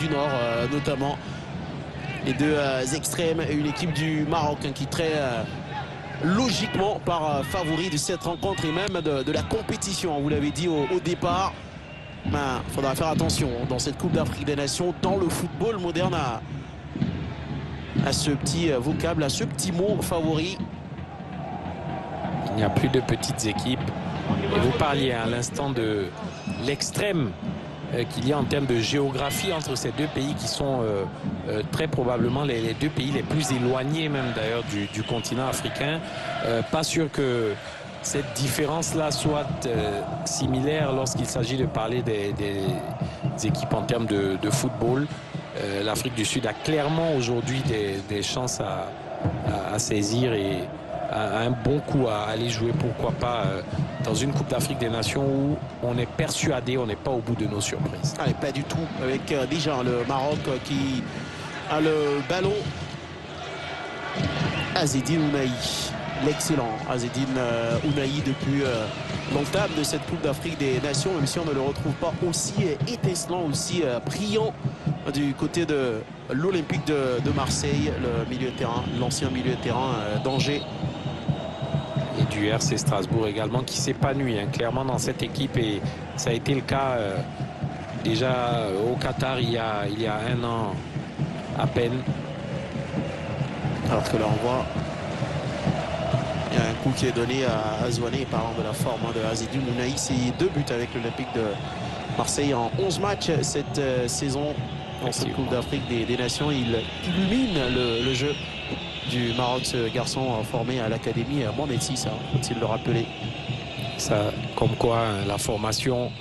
du Nord notamment. Les deux extrêmes et une équipe du Maroc qui très logiquement par favori de cette rencontre et même de la compétition. Vous l'avez dit au départ. Il faudra faire attention dans cette Coupe d'Afrique des Nations, dans le football moderne, à ce petit vocable, à ce petit mot favori. Il n'y a plus de petites équipes. Et vous parliez à l'instant de l'extrême qu'il y a en termes de géographie entre ces deux pays qui sont très probablement les deux pays les plus éloignés même d'ailleurs du continent africain. Pas sûr que cette différence-là soit similaire lorsqu'il s'agit de parler des équipes en termes de football. L'Afrique du Sud a clairement aujourd'hui des chances à saisir et un bon coup à aller jouer, pourquoi pas, dans une Coupe d'Afrique des Nations où on est persuadé, on n'est pas au bout de nos surprises. Allez, pas du tout, avec déjà le Maroc qui a le ballon. Azzedine Ounahi, l'excellent Azzedine Ounahi depuis l'entame de cette Coupe d'Afrique des Nations, même si on ne le retrouve pas aussi étincelant, aussi brillant du côté de l'Olympique de Marseille, le milieu de terrain, l'ancien milieu de terrain d'Angers. Et du RC Strasbourg également qui s'épanouit clairement dans cette équipe, et ça a été le cas déjà au Qatar il y a un an à peine. Alors que là on voit, il y a un coup qui est donné à Zouane, parlant de la forme de Azzedine Ounahi. C'est 2 buts avec l'Olympique de Marseille en 11 matchs cette saison dans cette Coupe d'Afrique des Nations. Il illumine le jeu du Maroc, ce garçon formé à l'académie Mohamed VI, faut-il le rappeler. Ça, comme quoi la formation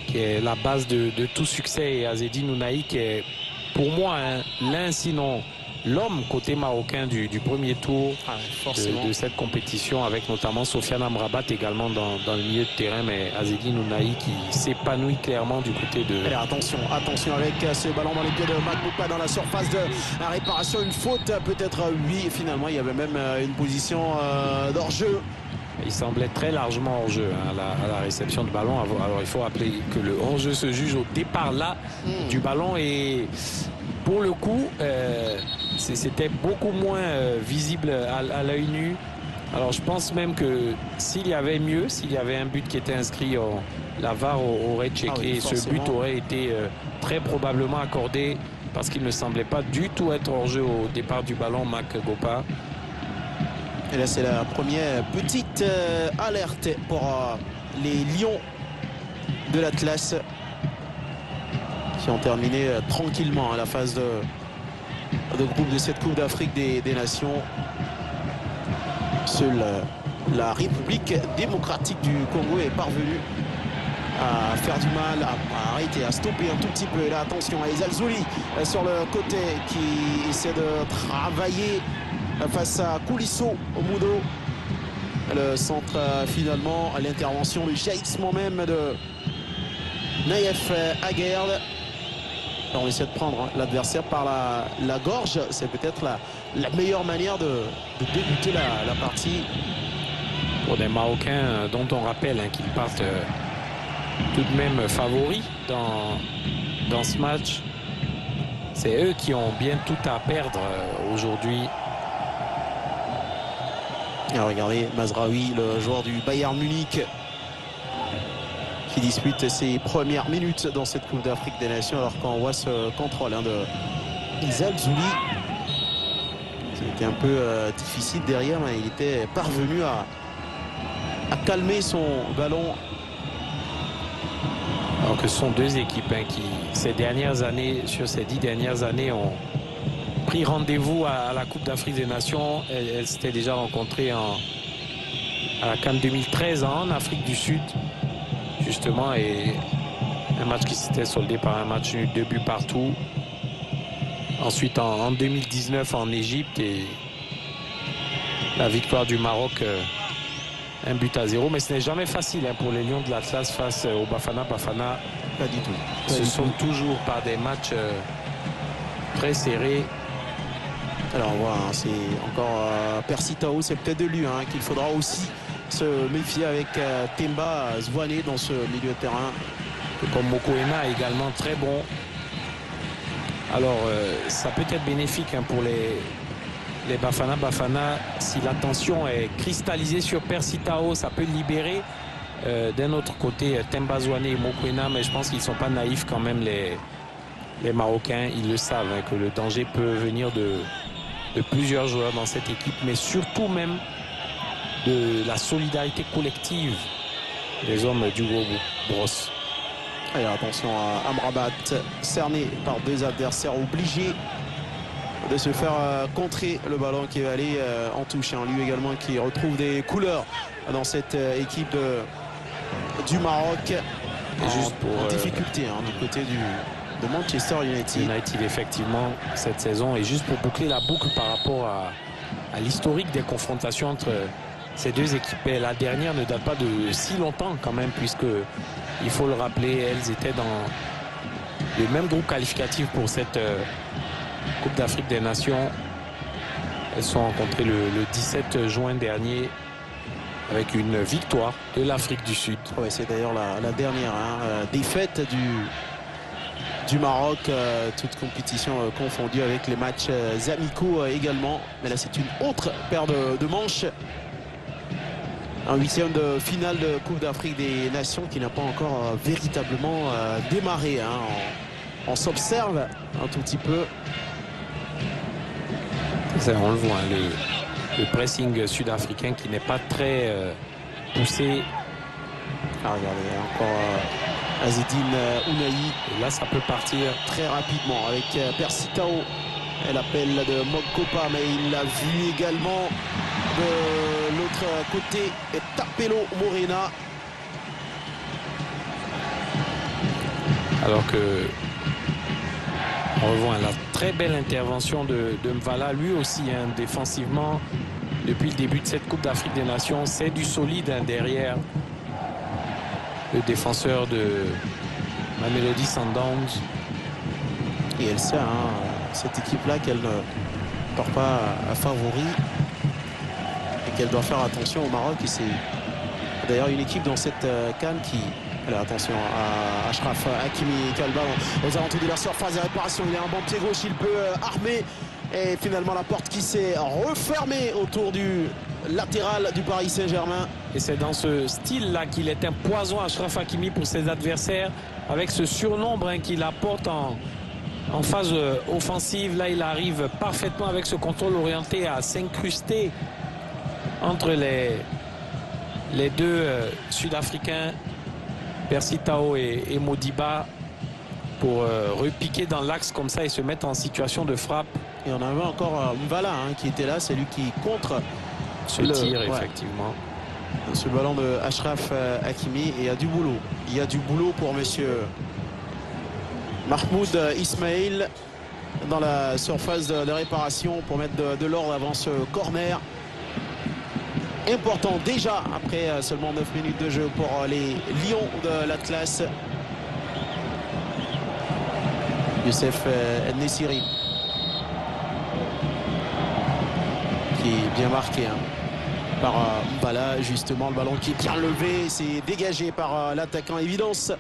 qui est la base de tout succès, et Azzedine Ounahi qui est pour moi l'un sinon l'homme côté marocain du premier tour de cette compétition, avec notamment Sofiane Amrabat également dans le milieu de terrain, mais Azzedine Ounahi qui s'épanouit clairement du côté de... Allez, attention avec ce ballon dans les pieds de Makbouka dans la surface de la réparation, une faute peut-être, oui, finalement il y avait même une position d'hors-jeu. Il semblait très largement hors-jeu à la réception du ballon. Alors il faut rappeler que le hors-jeu se juge au départ là du ballon, et pour le coup c'était beaucoup moins visible à l'œil nu. Alors je pense même que s'il y avait mieux, s'il y avait un but qui était inscrit, la VAR aurait checké, et ce but aurait été très probablement accordé, parce qu'il ne semblait pas du tout être hors-jeu au départ du ballon, Makbouka. Et là c'est la première petite alerte pour les Lions de l'Atlas, qui ont terminé tranquillement à la phase de groupe de cette Coupe d'Afrique des Nations. Seule la République démocratique du Congo est parvenue à faire du mal, à arrêter, à stopper un tout petit peu. Et là, attention à El Zouli sur le côté qui essaie de travailler face à Koulisso Omudo. Le centre finalement à l'intervention, le jaillissement même de Naïef Aguerd. On essaie de prendre l'adversaire par la gorge. C'est peut-être la meilleure manière de débuter la partie. Pour des Marocains dont on rappelle qu'ils partent tout de même favoris dans ce match. C'est eux qui ont bien tout à perdre aujourd'hui. Alors regardez Mazraoui, le joueur du Bayern Munich, qui dispute ses premières minutes dans cette Coupe d'Afrique des Nations, alors qu'on voit ce contrôle de El Zouli. C'était un peu difficile derrière, mais il était parvenu à calmer son ballon. Alors que ce sont deux équipes qui, ces dernières années, sur ces 10 dernières années, ont pris rendez-vous à la Coupe d'Afrique des Nations. Elles s'étaient déjà rencontrées à la CAN 2013 en Afrique du Sud, justement, et un match qui s'était soldé par un match nul, 2 buts partout. Ensuite en 2019 en Égypte, et la victoire du Maroc 1-0, mais ce n'est jamais facile pour les Lions de l'Atlas face au Bafana Bafana. Pas du tout. Ce sont toujours par des matchs très serrés. Alors on voit, c'est encore Percy Tao, c'est peut-être de lui qu'il faudra aussi se méfier, avec Temba Zouane dans ce milieu de terrain. Comme Mokoena également très bon. Alors, ça peut être bénéfique hein, pour les Bafana. Bafana, si la tension est cristallisée sur Percy Tau, ça peut libérer. D'un autre côté, Temba Zwane et Mokoena, mais je pense qu'ils ne sont pas naïfs quand même, les Marocains. Ils le savent, hein, que le danger peut venir de plusieurs joueurs dans cette équipe, mais surtout même de la solidarité collective des hommes du gros brosse. Et attention à Amrabat, cerné par deux adversaires, obligés de se faire contrer le ballon qui va aller en touche. Hein. Lui également qui retrouve des couleurs dans cette équipe du Maroc. Juste pour difficulté hein, du côté de Manchester United. United effectivement cette saison. Et juste pour boucler la boucle par rapport à l'historique des confrontations entre ces deux équipes, et la dernière ne date pas de si longtemps quand même, puisque il faut le rappeler, elles étaient dans le même groupe qualificatif pour cette Coupe d'Afrique des Nations. Elles se sont rencontrées le 17 juin dernier avec une victoire de l'Afrique du Sud. Ouais, c'est d'ailleurs la dernière défaite du Maroc, toute compétition confondue avec les matchs amicaux également. Mais là, c'est une autre paire de manches. Un huitième de finale de Coupe d'Afrique des Nations qui n'a pas encore véritablement démarré. Hein. On s'observe un tout petit peu. Ça, on le voit, hein, le pressing sud-africain qui n'est pas très poussé. Ah, regardez, encore Azzedine Ounahi. Et là, ça peut partir très rapidement avec Percy Tau. L'appel de Mokopa, mais il l'a vu également de l'autre côté. Et Tapelo Morena. Alors que on revoit la très belle intervention de Mvala, lui aussi hein, défensivement depuis le début de cette Coupe d'Afrique des Nations. C'est du solide hein, derrière le défenseur de Mamelodi Sundowns. Et elle sait, hein, cette équipe-là, qu'elle ne part pas à favori et qu'elle doit faire attention au Maroc. Et c'est d'ailleurs une équipe dans cette CAN qui... Alors, attention à Achraf Hakimi qui a le ballon aux alentours de la surface de réparation. Il a un bon pied gauche, il peut armer. Et finalement la porte qui s'est refermée autour du latéral du Paris Saint-Germain. Et c'est dans ce style-là qu'il est un poison, Achraf Hakimi, pour ses adversaires, avec ce surnombre hein, qu'il apporte en phase offensive. Là, il arrive parfaitement avec ce contrôle orienté à s'incruster entre les deux Sud-Africains, Percy Tau et Modiba, pour repiquer dans l'axe comme ça et se mettre en situation de frappe. Et on avait encore Mvala hein, qui était là, c'est lui qui contre ce tir, effectivement. Ce ballon de Achraf Hakimi. Et il y a du boulot. Il y a du boulot pour monsieur Mahmoud Ismail dans la surface de réparation pour mettre de l'ordre avant ce corner. Important déjà après seulement 9 minutes de jeu pour les Lions de l'Atlas. Youssef Nessiri qui est bien marqué hein, par Mbala, justement le ballon qui est bien levé, c'est dégagé par l'attaquant évidence.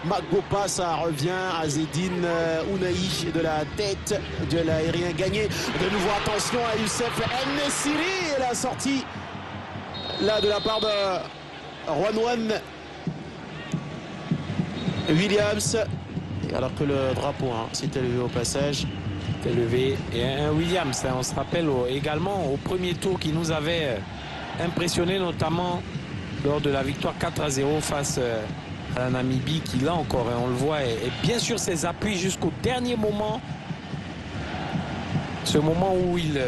Magopa, ça revient à Azzedine Ounahi de la tête, duel aérien gagné. De nouveau attention à Youssef Nessiri et la sortie là de la part de Ronwan Williams. Et alors que le drapeau hein, s'était levé au passage. C'était levé. Et un Williams, hein, on se rappelle également au premier tour qui nous avait impressionné, notamment lors de la victoire 4-0 face à la Namibie, qui là encore, hein, on le voit, et bien sûr ses appuis jusqu'au dernier moment. Ce moment où il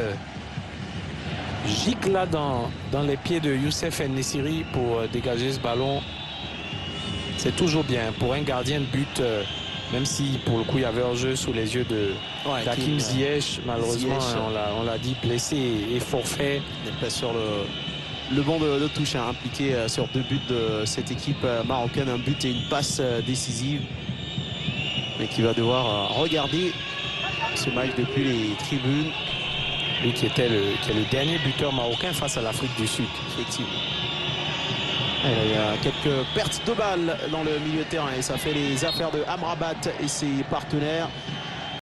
gicle là dans les pieds de Youssef Nessiri pour dégager ce ballon. C'est toujours bien pour un gardien de but, même si pour le coup il y avait un jeu sous les yeux de Hakim Ziyech. Malheureusement, on l'a dit, blessé et forfait. Il n'est pas sur le banc de touche hein, impliqué sur 2 buts de cette équipe marocaine. Un but et une passe décisive. Mais qui va devoir regarder ce match depuis les tribunes. Lui qui est le dernier buteur marocain face à l'Afrique du Sud. Effectivement. Et il y a quelques pertes de balles dans le milieu de terrain et ça fait les affaires de Amrabat et ses partenaires.